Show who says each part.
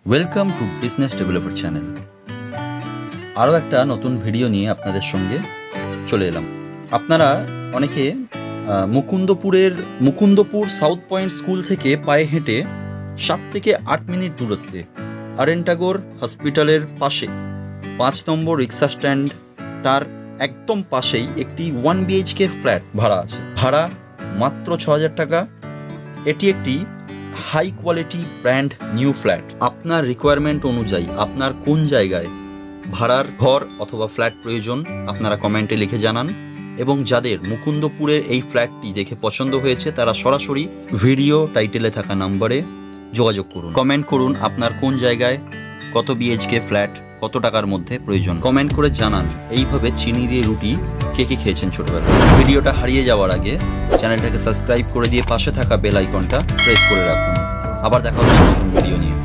Speaker 1: Welcome to business developer channel. আরও একটা নতুন ভিডিও নিয়ে আপনাদের সঙ্গে চলে এলাম। আপনারা অনেকে মুকুন্দপুর সাউথ পয়েন্ট স্কুল থেকে পায়ে হেঁটে 7 থেকে 8 মিনিট দূরত্বে আরেনটাগর হসপিটালের পাশে 5 নম্বর রিক্সা স্ট্যান্ড তার একদম পাশেই একটি 1 BHK ফ্ল্যাট ভাড়া আছে। ভাড়া মাত্র 6,000 টাকা। এটি একটি high quality brand new flat. আপনার রিকোয়ারমেন্ট অনুযায়ী আপনার কোন জায়গায় ভাড়ার ঘর অথবা ফ্ল্যাট প্রয়োজন আপনারা কমেন্টে লিখে জানান, এবং যাদের মুকুন্দপুরের এই ফ্ল্যাটটি দেখে পছন্দ হয়েছে তারা সরাসরি ভিডিও টাইটেলে থাকা নম্বরে যোগাযোগ করুন। কমেন্ট করুন আপনার কোন জায়গায় কত BHK ফ্ল্যাট কত টাকার মধ্যে প্রয়োজন। কমেন্ট করে জানান এইভাবে চিনি দিয়ে রুটি কে কে খেয়েছেন ছোটবেলায়। ভিডিওটা হারিয়ে যাওয়ার আগে চ্যানেলটাকে সাবস্ক্রাইব করে দিয়ে পাশে থাকা বেল আইকনটা প্রেস করে রাখুন। আবার দেখা হচ্ছে নতুন ভিডিও নিয়ে।